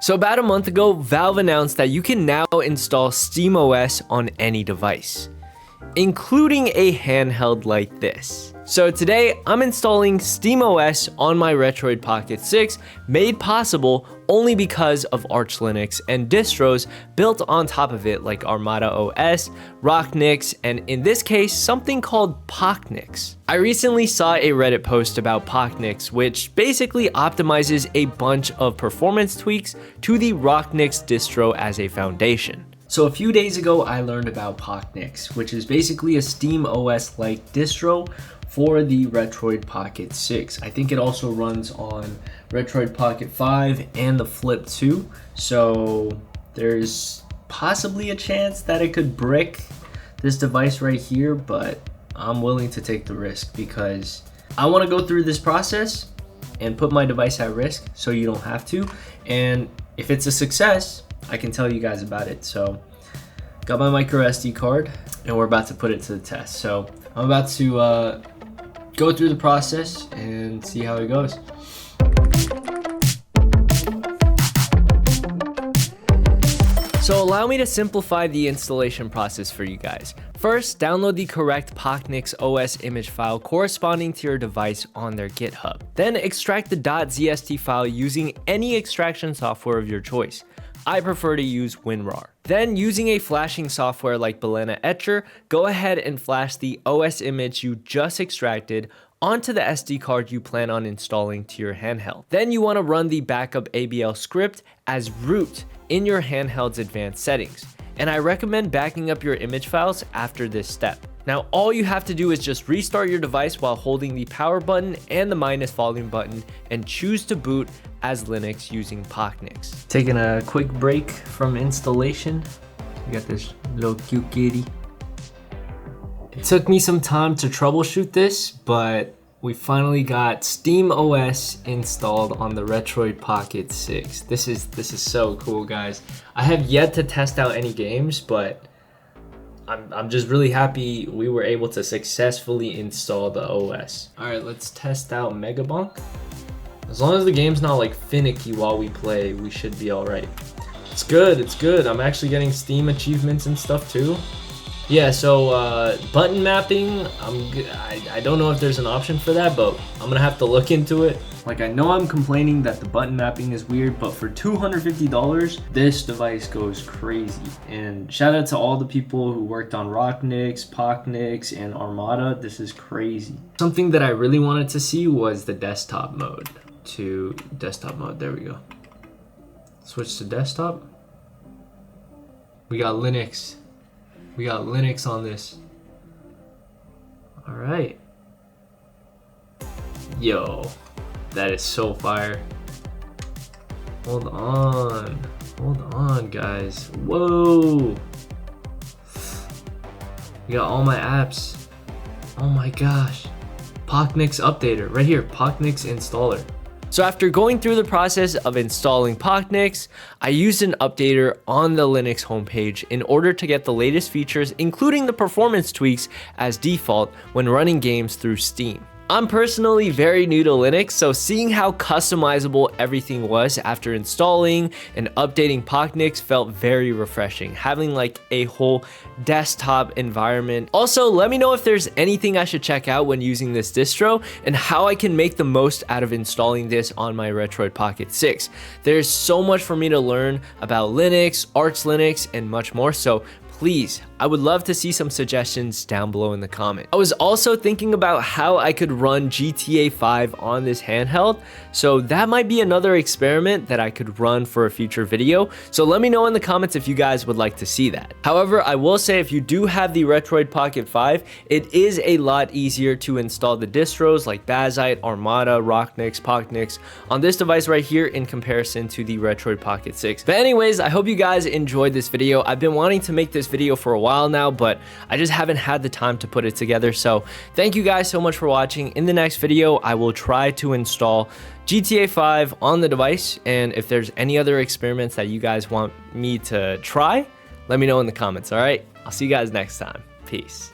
So about a month ago, Valve announced that you can now install SteamOS on any device, including a handheld like this. So today, I'm installing SteamOS on my Retroid Pocket 6, made possible only because of Arch Linux and distros built on top of it like Armada OS, Rocknix, and in this case, something called Pocknix. I recently saw a Reddit post about Pocknix, which basically optimizes a bunch of performance tweaks to the Rocknix distro as a foundation. So a few days ago, I learned about Pocknix, which is basically a SteamOS-like distro for the Retroid Pocket 6. I think it also runs on Retroid Pocket 5 and the Flip 2. So there's possibly a chance that it could brick this device right here, but I'm willing to take the risk because I want to go through this process and put my device at risk so you don't have to. And if it's a success, I can tell you guys about it. So got my micro SD card and we're about to put it to the test. So I'm about to go through the process and see how it goes. So allow me to simplify the installation process for you guys. First, download the correct Pocknix OS image file corresponding to your device on their GitHub. Then extract the .zst file using any extraction software of your choice. I prefer to use WinRAR. Then, using a flashing software like Balena Etcher, go ahead and flash the OS image you just extracted onto the SD card you plan on installing to your handheld. Then you want to run the backup ABL script as root in your handheld's advanced settings. And I recommend backing up your image files after this step. Now, all you have to do is just restart your device while holding the power button and the minus volume button and choose to boot as Linux using Pocknix. Taking a quick break from installation. We got this little cute kitty. It took me some time to troubleshoot this, but we finally got SteamOS installed on the Retroid Pocket 6. This is so cool, guys. I have yet to test out any games, but I'm just really happy we were able to successfully install the OS. All right, let's test out Megabunk. As long as the game's not like finicky while we play, we should be all right. It's good, it's good. I'm actually getting Steam achievements and stuff too. Yeah, so button mapping, I don't know if there's an option for that, but I'm gonna have to look into it. Like, I know I'm complaining that the button mapping is weird, but for $250, this device goes crazy. And shout out to all the people who worked on Rocknix, Pocknix, and Armada. This is crazy. Something that I really wanted to see was the desktop mode. To desktop mode, there we go. Switch to desktop. We got Linux. We got Linux on this. All right. Yo, that is so fire. Hold on, guys. Whoa. We got all my apps. Oh my gosh. Pocknix updater, right here, Pocknix installer. So after going through the process of installing Pocknix, I used an updater on the Linux homepage in order to get the latest features, including the performance tweaks as default when running games through Steam. I'm personally very new to Linux, so seeing how customizable everything was after installing and updating Pocknix felt very refreshing, having like a whole desktop environment. Also, let me know if there's anything I should check out when using this distro and how I can make the most out of installing this on my Retroid Pocket 6. There's so much for me to learn about Linux, Arch Linux, and much more, so please, I would love to see some suggestions down below in the comments. I was also thinking about how I could run GTA 5 on this handheld, so that might be another experiment that I could run for a future video. So let me know in the comments if you guys would like to see that. However, I will say if you do have the Retroid Pocket 5, it is a lot easier to install the distros like Bazite, Armada, Rocknix, Pocknix on this device right here in comparison to the Retroid Pocket 6. But anyways, I hope you guys enjoyed this video. I've been wanting to make this video for a while now, but I just haven't had the time to put it together. So thank you guys so much for watching. In the next video, I will try to install GTA 5 on the device, and if there's any other experiments that you guys want me to try, let me know in the comments. All right, I'll see you guys next time. Peace.